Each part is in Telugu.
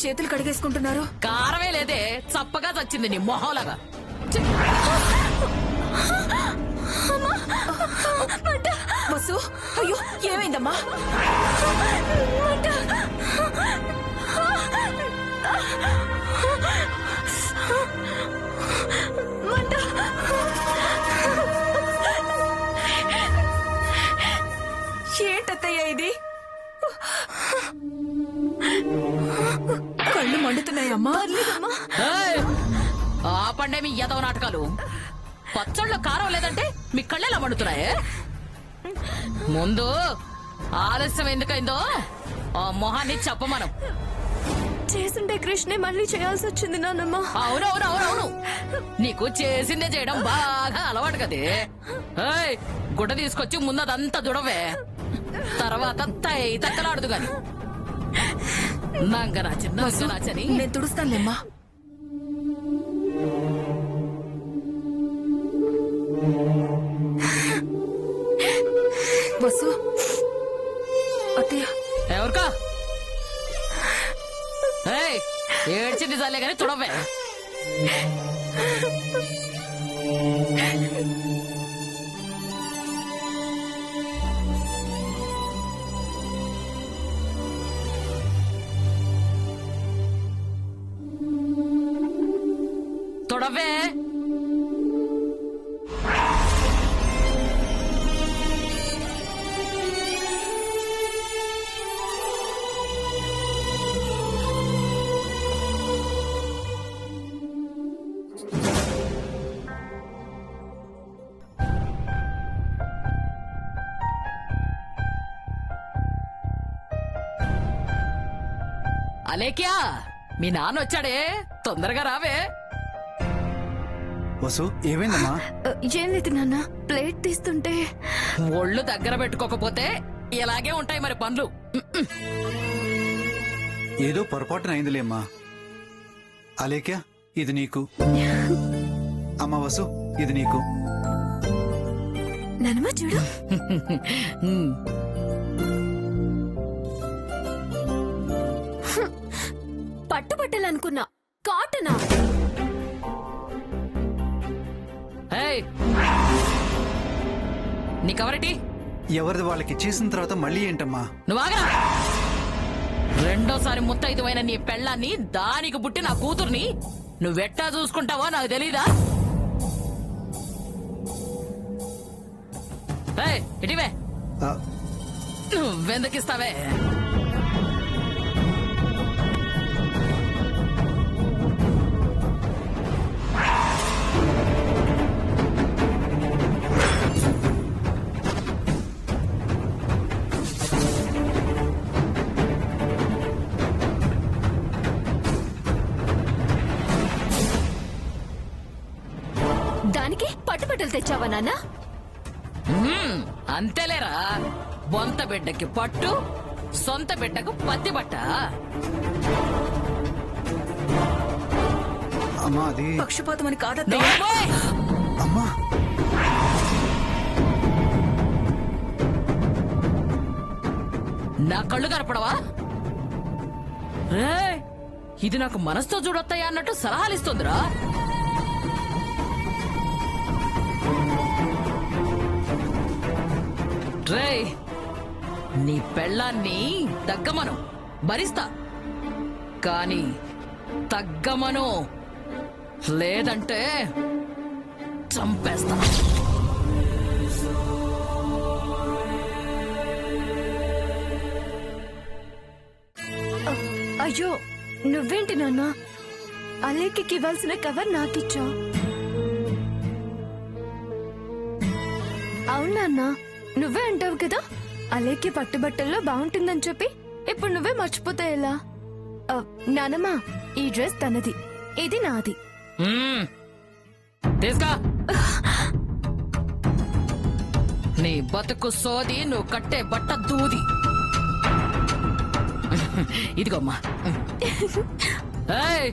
చేతులు కడిగేసుకుంటున్నారు? కారమే లేదే, చప్పగా చచ్చింది నీ మొహంలాగా. వసు, అయ్యో ఏమైందమ్మా? ఏంటత్తయ్య ఇది? కళ్ళు మండుతున్నాయమ్మా. ఏయ్! ఆపండే మీ యదవ నాటకాలు. పచ్చళ్ళలో కారం లేదంటే మీ కళ్ళెలా మండుతున్నాయే? ముందు ఆలస్యం ఎందుకైందో ఆ మొహాన్ని చెప్పమనం. చేస్తుంటే కృష్ణే మళ్ళీ చేయాల్సి వచ్చింది నాన్నమ్మ. అవునవునవునవును, నీకు చేసిందే చేయడం బాగా అలవాటు కదే. ఏయ్, గుడ్డ తీసుకొచ్చి ముందదంతా దుడవే, తర్వాత తక్కలాడదు గాని. నంగనాచని నేను తుడుస్తానులేమ్మా. వసు, అత్తయ్య. ఎవరికా? ఏయ్, ఏడ్చింది చాలే గాని తుడవే. తుడవే. అలేక్యా, మీ నాన్న వచ్చాడే, తొందరగా రావే. వసు, ఏమైందమ్మా? ఏం లేదు నాన్న, ప్లేట్ తీస్తుంటే. ఒళ్ళు దగ్గర పెట్టుకోకపోతే ఇలాగే ఉంటాయి మరి పనులు. ఏదో పొరపాటున అయిందిలేమ్మా. అలేఖ్య, ఇది నీకు. అమ్మ వసు, ఇది నీకు. నానమ్మ చూడు. పట్టుబట్టలనుకున్నా, కాటనా? నీకెవరటి? ఎవరిది వాళ్ళకి చేసిన తర్వాత మళ్ళీ ఏంటమ్మా? నువ్వాగా. రెండోసారి ముత్తైదువైన నీ పెళ్ళాన్ని, దానికి పుట్టి నా కూతుర్ని నువ్వెట్టా చూసుకుంటావో నాకు తెలీదా? ఇటివే, ఆ, నువ్వెందుకిస్తావే? దానికి పట్టుబట్టలు తెచ్చావా నాన్న? అంతేలేరా, బొంత బిడ్డకి పట్టు, సొంత బిడ్డకు పత్తి బట్ట. అమ్మా అది పక్షపాతం అని కాదత్తయ్య. నోర్మోయ్! అమ్మా, నా కళ్ళు కనపడవా? రేయ్, ఇది నాకు మనసుతో చూడొత్తాయా అన్నట్టు సలహాలిస్తుందిరా. రేయ్, నీ పెళ్ళాన్ని దగ్గమను, భరిస్తా. కాని తగ్గమను, లేదంటే చంపేస్తా. అయ్యో, నువ్వేంటి నాన్న అలేఖ్యకి ఇవ్వాల్సిన కవర్ నాకిచ్చావు? అవునన్న, నువ్వే అంటావు కదా అలేఖ్య పట్టుబట్టల్లో బాగుంటుందని చెప్పి. ఇప్పుడు నువ్వే మర్చిపోతే ఎలా? నానమ్మా, ఈ డ్రెస్ తనది, ఇది నాది. తీసుకో. నీ బతుకు సోది, నువ్వు కట్టే బట్ట దూది. ఇదిగోమ్మా. ఏయ్,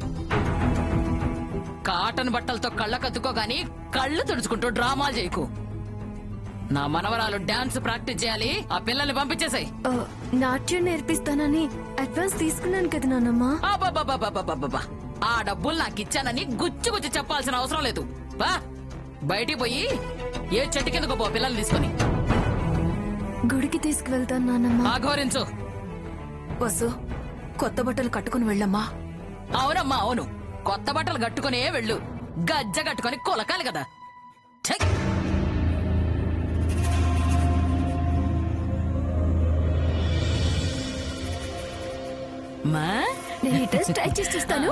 కాటన్ బట్టలతో కళ్ళ కత్తుకో గాని కళ్ళు తుడుచుకుంటూ డ్రామాలు చేయకు. నా మనవరాలు డాన్స్ ప్రాక్టీస్ చేయాలి. ఆ పిల్లల్ని పంపించేసాయి. నాట్యం నేర్పిస్తానని అడ్వాన్స్ తీసుకున్నాను కదా నానమ్మ. ఆ డబ్బులు నాకు ఇచ్చానని గుచ్చి గుచ్చి చెప్పాల్సిన అవసరం లేదు. బా బయటికి పోయి ఏ చెట్టు కిందకు పో పిల్లల్ని తీసుకొని. గుడికి తీసుకువెళ్తాను నానమ్మ. ఆఘోరించు. వసు కొత్త బట్టలు కట్టుకుని వెళ్ళమ్మా. అవునమ్మా అవును, కొత్త బట్టలు కట్టుకునే వెళ్ళు. గజ్జ కట్టుకొని కొలకాలి కదా. ఛై! మా నేను ఈ డ్రెస్ ట్రై చేసి చూస్తాను.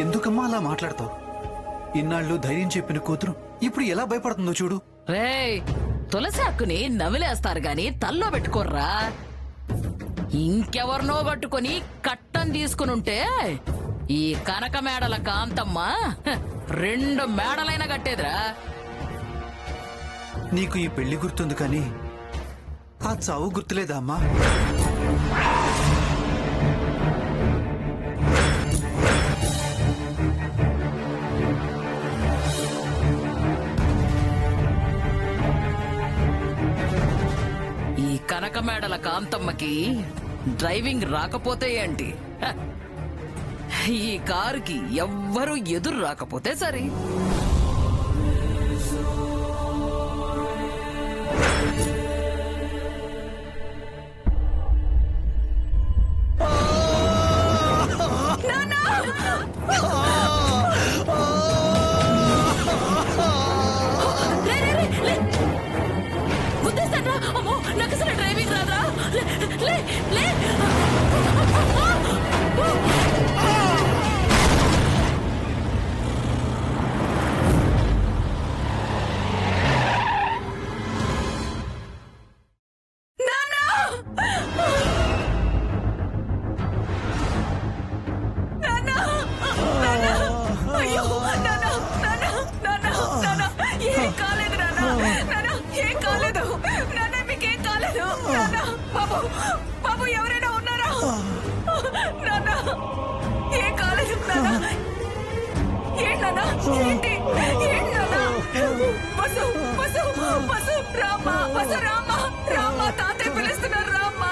ఎందుకమ్మా అలా మాట్లాడతావు? ఇన్నాళ్ళు ధైర్యం చెప్పిన కూతురు ఇప్పుడు ఎలా భయపడుతుందో చూడు. రేయ్, తులసాకుని నవిలేస్తారు గాని తల్లో పెట్టుకోర్రా. ఇంకెవరినో కట్టుకొని కట్టం తీసుకునుంటే ఈ కనక మేడల కాంతమ్మ 2 మేడలైనా కట్టేదిరా. నీకు ఈ పెళ్లి గుర్తుంది కానీ ఆ చావు గుర్తులేదా అమ్మా? ఈ కనక మేడల కాంతమ్మకి డ్రైవింగ్ రాకపోతే ఏంటి? హ! ఈ కారుకి ఎవ్వరూ ఎదురు రాకపోతే సరే. గుద్దేస్తాడ్రా. అమ్మో, నాకు అసలు డ్రైవింగ్ రాదా? లే, లే, లే. అయ్యో నాన్న, నాన్న, నాన్న, నాన్న, ఏం కాలేదు నాన్న, నాన్న, ఏం కాలేదు నాన్న, మీకేం కాలేదు నాన్న. బాబు, బాబు ఎవరైనా ఉన్నారా నాన్న? ఏం కాలేదు నాన్న. ఏం నాన్న, ఏంటి, ఏం నాన్న? బస్సు, బస్సు, బస్సు, రామ్మా, బస్సు, రామ్మా, రామ్మా, తాతయ్య పిలుస్తున్నారు, రామ్మా.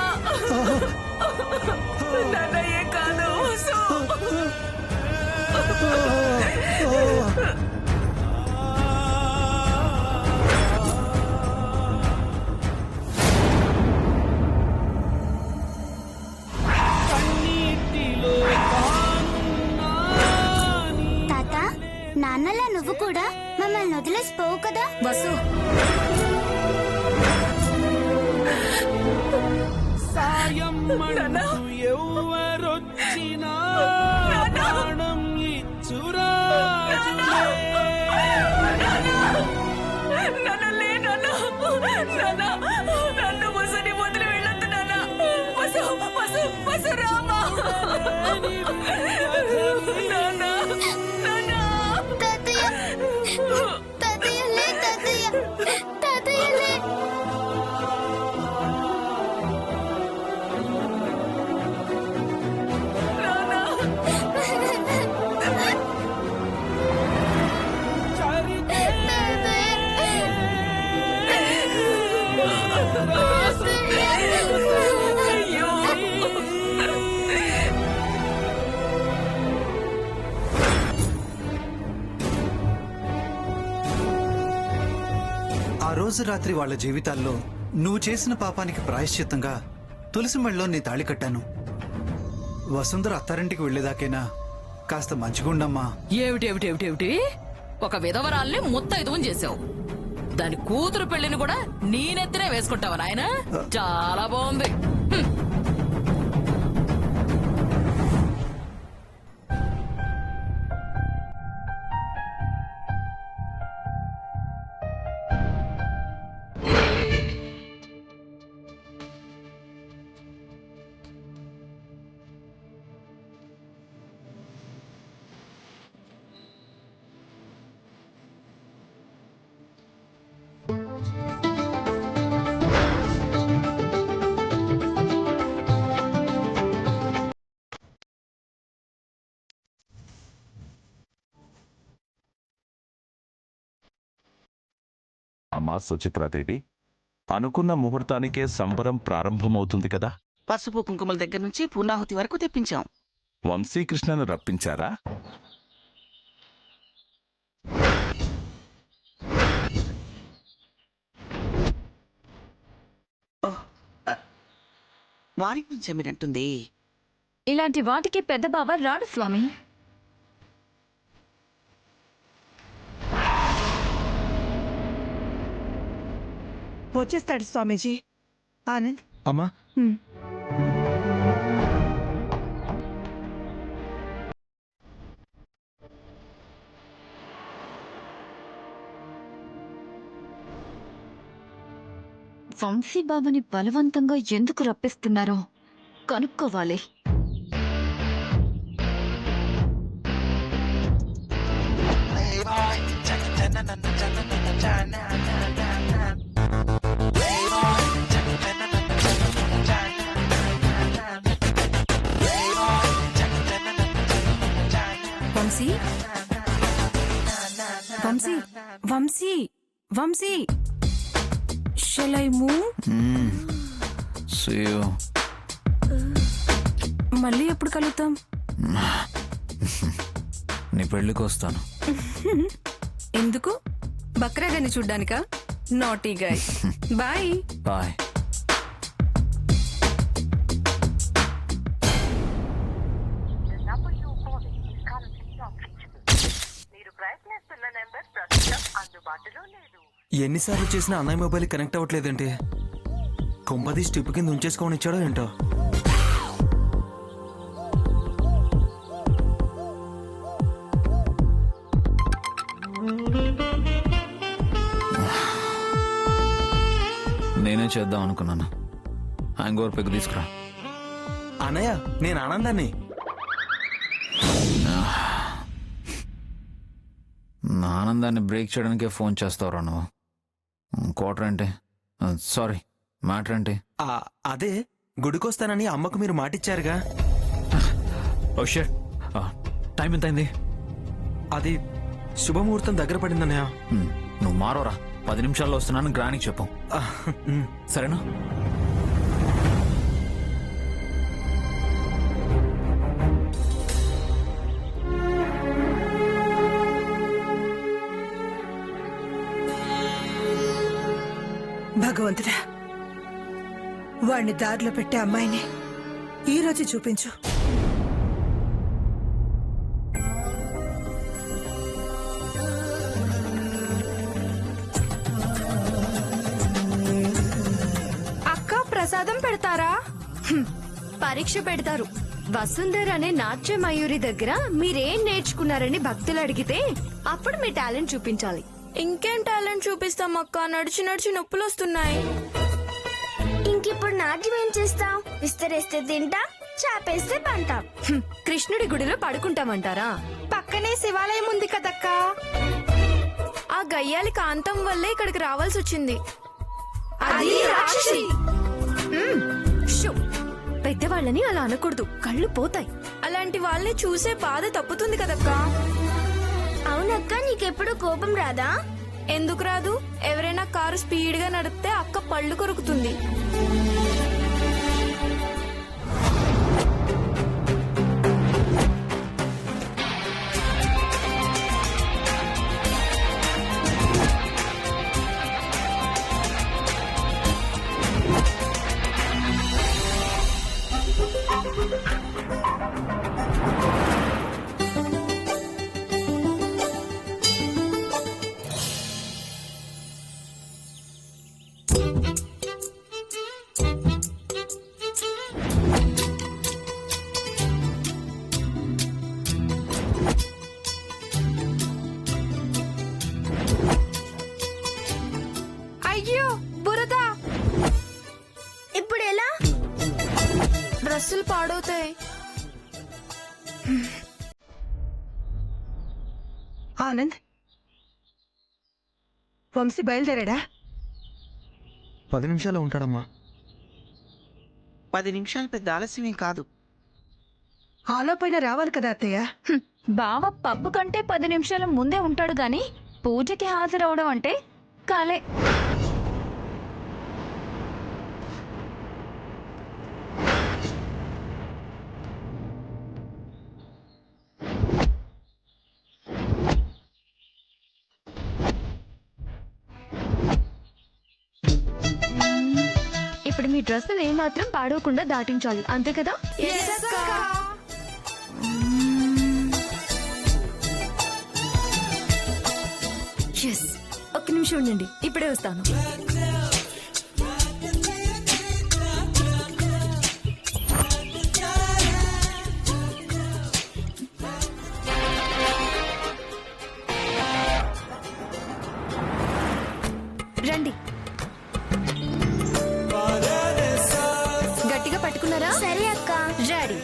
నాన్న ఏం కాదు, బస్సు. తాత, నాన్నలా నువ్వు కూడా మమ్మల్ని వదిలేసిపోవు కదా. వసు, సాయం అంటూ ఎవరొచ్చినా ప్రాణం ఇచ్చురాజులే. నాన్న లే నాన్న, నాన్న, నన్ను వసుని వదిలి వెళ్ళొద్దు నాన్న. వసు, వసు, వసు, రామా. నాన్న, నాన్న. తాతయ్య, తాతయ్య లే, తాతయ్య, తాతయ్య లే. చరితే అయ్యో. ఆ రోజు రాత్రి వాళ్ళ జీవితాల్లో నువ్వు చేసిన పాపానికి ప్రాయశ్చిత్తంగా తులసి మెళ్ళలో నీ తాళి కట్టాను. వసుంధర అత్తారింటికి వెళ్లేదాకైనా కాస్త మంచిగుండమ్మా. ఏమిటి? ఒక విధవరాల్ని ముత్తైదువుని చేసావు. దాని కూతురు పెళ్లిని కూడా నేనెత్తినే వేసుకుంటావా నాయన? చాలా బాగుంది. హ్మ్. అమ్మా సుచిత్రాదేవి, అనుకున్న ముహూర్తానికే సంబరం ప్రారంభమవుతుంది కదా. పసుపు కుంకుమల దగ్గర నుంచి పూర్ణాహుతి వరకు తెప్పించాం. వంశీకృష్ణను రప్పించారా? వారి గురించి మీరంటుంది. ఇలాంటి వాటికి పెద్ద బావ రాడు స్వామి. వచ్చేస్తాడు స్వామీజీ. ఆనంద్ అమ్మా వంశీ బాబుని బలవంతంగా ఎందుకు రప్పిస్తున్నారో కనుక్కోవాలి. Vamshi Vamshi Vamshi Vamshi shall I move? మళ్ళీ ఎప్పుడు కలుద్దాం? నీ పెళ్ళికి వస్తాను. ఎందుకు? బక్రాగాని చూడ్డానికా? Naughty guy. Bye bye. ఎన్నిసార్లు చేసినా అన్నయ్య మొబైల్ కనెక్ట్ అవ్వట్లేదంటే కొంపది స్టిప్ కింద ఉంచేసుకోమని ఇచ్చాడో ఏంటో. నేనే చేద్దాం అనుకున్నాను. హ్యాంగ్ ఓవర్ పెగ్ తీసుకురా. అన్నయ్య నేను ఆనందాన్ని. నా ఆనందాన్ని బ్రేక్ చేయడానికే ఫోన్ చేస్తావురా నువ్వు. క్వార్టర్ అంటే సారీ మ్యాటర్ అంటే అదే గుడికొస్తానని అమ్మకు మీరు మాటిచ్చారుగా. ఓ షిట్, టైం ఎంత అయింది? అది శుభముహూర్తం దగ్గర పడిందన్నయ్య. నువ్వు మారోరా. 10 నిమిషాల్లో వస్తున్నాను, గ్రానికి చెప్పు. సరేనా? భగవంతుడా, వాణ్ణి దారిలో పెట్టే అమ్మాయిని ఈ రోజు చూపించు. అక్క ప్రసాదం పెడతారా? పరీక్ష పెడతారు. వసుంధర అనే నాట్య మయూరి దగ్గర మీరేం నేర్చుకున్నారని భక్తులు అడిగితే అప్పుడు మీ టాలెంట్ చూపించాలి. ఇంకేం టాలెంట్ చూపిస్తాం అక్క? నడిచి నడిచి నొప్పులు వస్తున్నాయి. ఇంకిప్పుడు నాట్యం ఏం చేస్తాం? విస్తరేస్తే తింటాం, చాపేస్తే పంటాం. కృష్ణుడి గుడిలో పడుకుంటామంటారా? పక్కనే శివాలయం ఉంది కదక్కా. ఆ గయ్యాలి కాంతం వల్లే ఇక్కడికి రావాల్సి వచ్చింది. అది రాక్షసి. షో, పెద్దవాళ్ళని అలా అనకూడదు, కళ్ళు పోతాయి. అలాంటి వాళ్ళని చూసే బాధ తప్పుతుంది కదక్కా. అవునక్క, నీకెప్పుడు కోపం రాదా? ఎందుకు రాదు? ఎవరైనా కారు స్పీడ్ గా నడిపితే అక్క పళ్ళు కొరుకుతుంది. అయ్యో బురద! ఇప్పుడు ఎలా? డ్రెస్సులు పాడవుతాయి. ఆనంద్, వంశీ బయలుదేరాడా? 10 నిమిషాలు ఉంటాడమ్మా. 10 నిమిషాలు పెద్ద ఆలస్యమేం కాదు. ఆలోపైన రావాలి కదా అత్తయ్య. బావ పప్పు కంటే 10 నిమిషాల ముందే ఉంటాడు గాని పూజకి హాజరవడం అంటే కాలే. ఇప్పుడు మీ డ్రెస్సులు ఏమాత్రం పాడవకుండా దాటించాలి, అంతే కదా? ఎస్. ఒక్క నిమిషం ఉండండి, ఇప్పుడే వస్తాను. రండి. గట్టిగా పట్టుకున్నారా? సరే అక్క. రెడీ.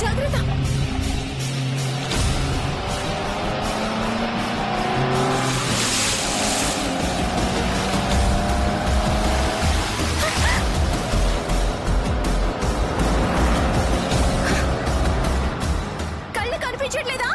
జాగ్రత్త. కళ్ళు కనిపించట్లేదా?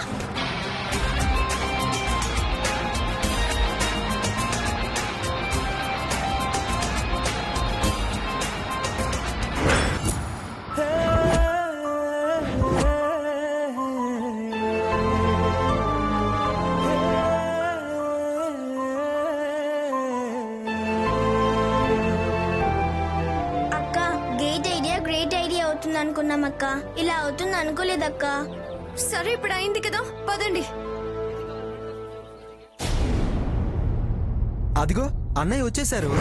అనుకున్నామక్క, ఇలా అవుతుంది అనుకోలేదక్క. సరే, ఇప్పుడు అయింది కదా, పదండి. అదిగో అన్నయ్య వచ్చేసారు.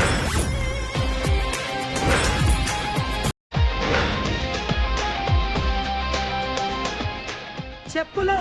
చెప్పులు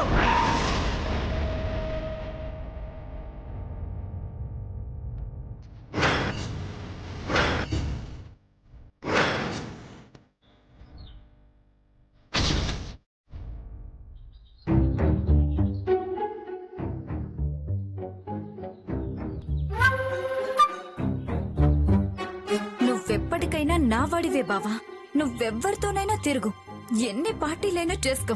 నువ్వెప్పటికైనా నా వాడివే బావా. నువ్వెవ్వరితోనైనా తిరుగు, ఎన్ని పార్టీలైనా చేసుకో,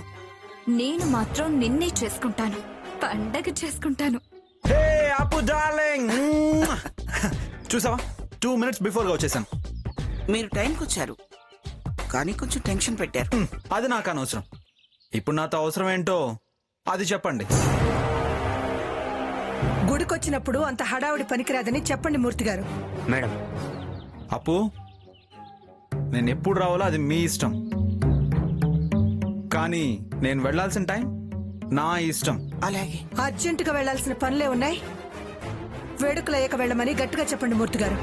నేను మాత్రం నిన్నే చేసుకుంటాను, పండగ చేసుకుంటాను. చూసావా, 2 minutes బిఫోర్ గా వచ్చేసాను. మీరు టైంకి వచ్చారు, కానీ కొంచెం టెన్షన్ పెట్టారు. అది నాకు అనవసరం. ఇప్పుడు నాతో అవసరం ఏంటో అది చెప్పండి. గుడికొచ్చినప్పుడు అంత హడావుడి పనికిరాదని చెప్పండి మూర్తి గారు. మేడం, అప్పు, నేను ఎప్పుడు రావాలో అది మీ ఇష్టం, కానీ నేను వెళ్లాల్సిన టైం నా ఇష్టం. అలాగే. అర్జెంటుగా వెళ్లాల్సిన పనులే ఉన్నాయి, వేడుకలు అయ్యాక వెళ్ళమని గట్టిగా చెప్పండి మూర్తి గారు.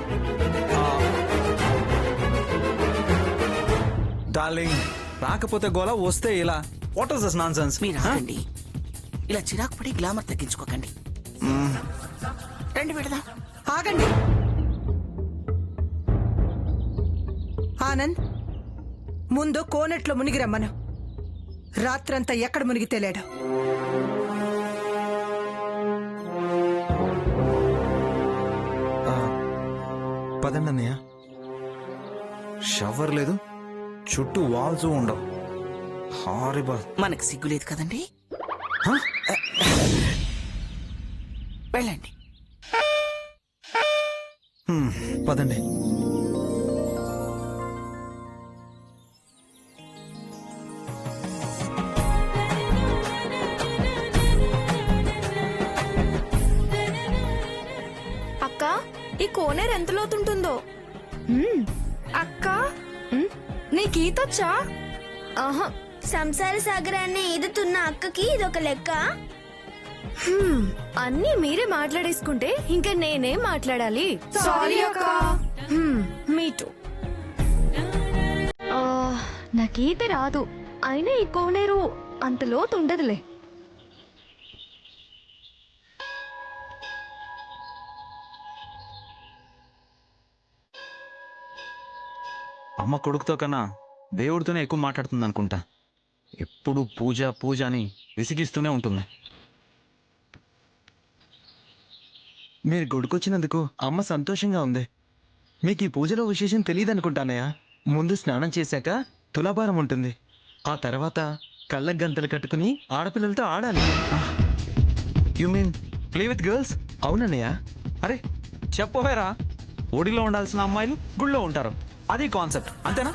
డార్లింగ్, రాకపోతే గోల, వస్తే ఇలా. What is this nonsense? మీరు ఆగండి, ఇలా చిరాకు పడి గ్లామర్ తగ్గించుకోకండి. రండి వెళదాం. ఆగండి. ఆనంద్, ముందు కోనెట్లో మునిగి రమ్మను. రాత్రంతా ఎక్కడ మునిగి తేలాడు. పదండి అన్నయ్య. షవర్ లేదు, చుట్టూ వాల్స్ ఉండవు. హారిబల్. మనకు సిగ్గులేదు కదండి. వెళ్ళండి. పదండి. కోనేరు ఎంత లోతుంటుందో. అక్క నీకు ఈతొచ్చా? ఆహా. సంసార సాగరాన్ని ఈదుతున్న అక్కకి ఇదొక లెక్క. అన్నీ మీరే మాట్లాడేసుకుంటే ఇంకా నేనేం మాట్లాడాలి? సారీ అక్క. మీటు. నాకు ఈత రాదు, అయినా ఈ కోనేరు అంత లోతు ఉండదులే. అమ్మ కొడుకుతో కన్నా దేవుడితోనే ఎక్కువ మాట్లాడుతుంది అనుకుంటా. ఎప్పుడు పూజ పూజ అని విసిగిస్తూనే ఉంటుంది. మీరు గుడికొచ్చినందుకు అమ్మ సంతోషంగా ఉంది. మీకు ఈ పూజలో విశేషం తెలియదు అనుకుంటానయ్యా. ముందు స్నానం చేశాక తులాభారం ఉంటుంది. ఆ తర్వాత కళ్ళకు గంతలు కట్టుకుని ఆడపిల్లలతో ఆడాలి. You mean play with girls? అవునన్నయ్య. అరే చెప్పవేరా, ఒడిలో ఉండాల్సిన అమ్మాయిలు గుళ్ళో ఉంటారు, అది కాన్సెప్ట్ అంతేనా?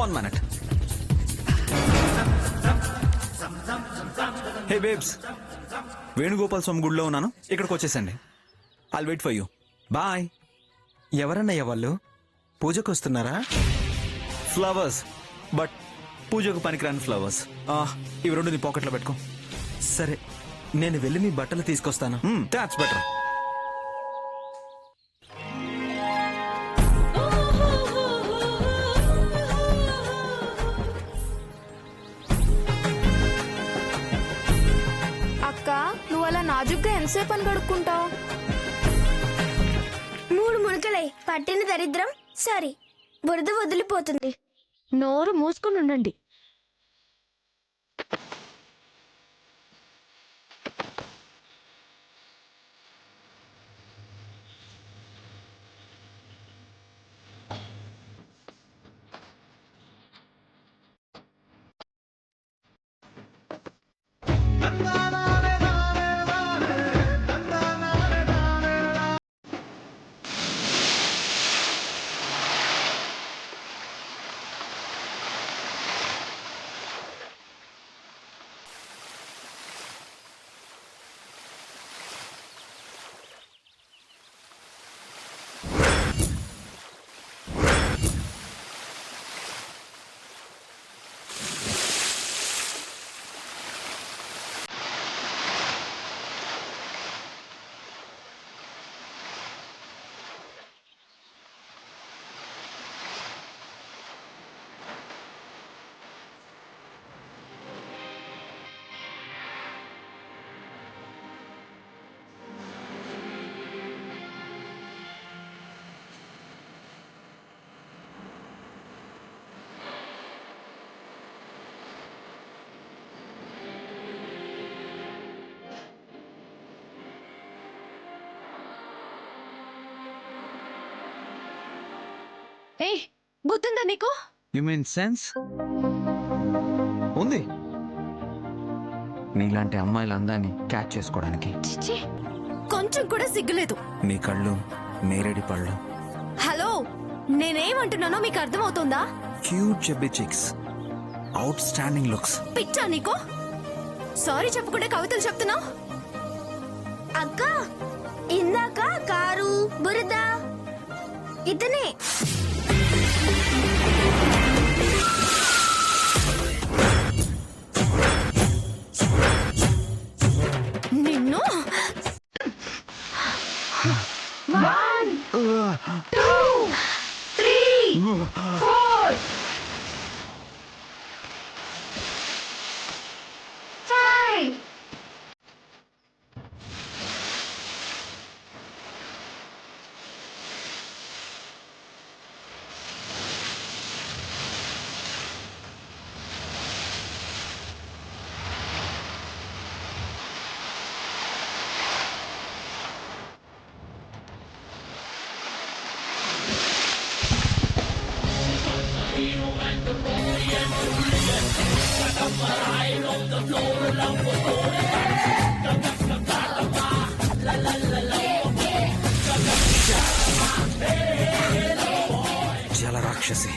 1 minute. Hey babes, Venugopal Swamy గుడిలో ఉన్నాను, ఇక్కడికి వచ్చేసండి. I'll wait for you. Bye. ఎవరన్నయ్య వాళ్ళు? పూజకు వస్తున్నారా? ఫ్లవర్స్, బట్ పూజకు పనికిరాని ఫ్లవర్స్. ఇవి రెండు నీ పాకెట్లో పెట్టుకో. సరే, నేను వెళ్ళి మీ బట్టలు తీసుకొస్తాను. That's better. అక్క నువ్వు అలా నాజుగ్గా ఎంతసేపు అని కడుక్కుంటావు? 3 మునకలే పట్టిన దరిద్రం. సారీ, బురద వదిలిపోతుంది. నోరు మూసుకుని ఉండండి. ఏ బుద్ధుందా నీకు? You mean sense? ఉంది. నీలాంటి అమ్మాయిల అందాన్ని క్యాచ్ చేసుకోవడానికి. చిచి, కొంచెం కూడా సిగ్గులేదు. నీ కళ్ళు నేరేడి పళ్ళు. హలో, నేనేమంటున్నానో మీకు అర్థమవుతుందా? Cute చెబ్బీ chicks, out standing looks. పిచ్చా నీకు? సారీ చెప్పకుండా కవితలు చెప్తున్నావు? అక్క, ఇందాక కారు బురద ఇతనే. నిన్ను 1 2 3 4 5. జల రాక్షసి.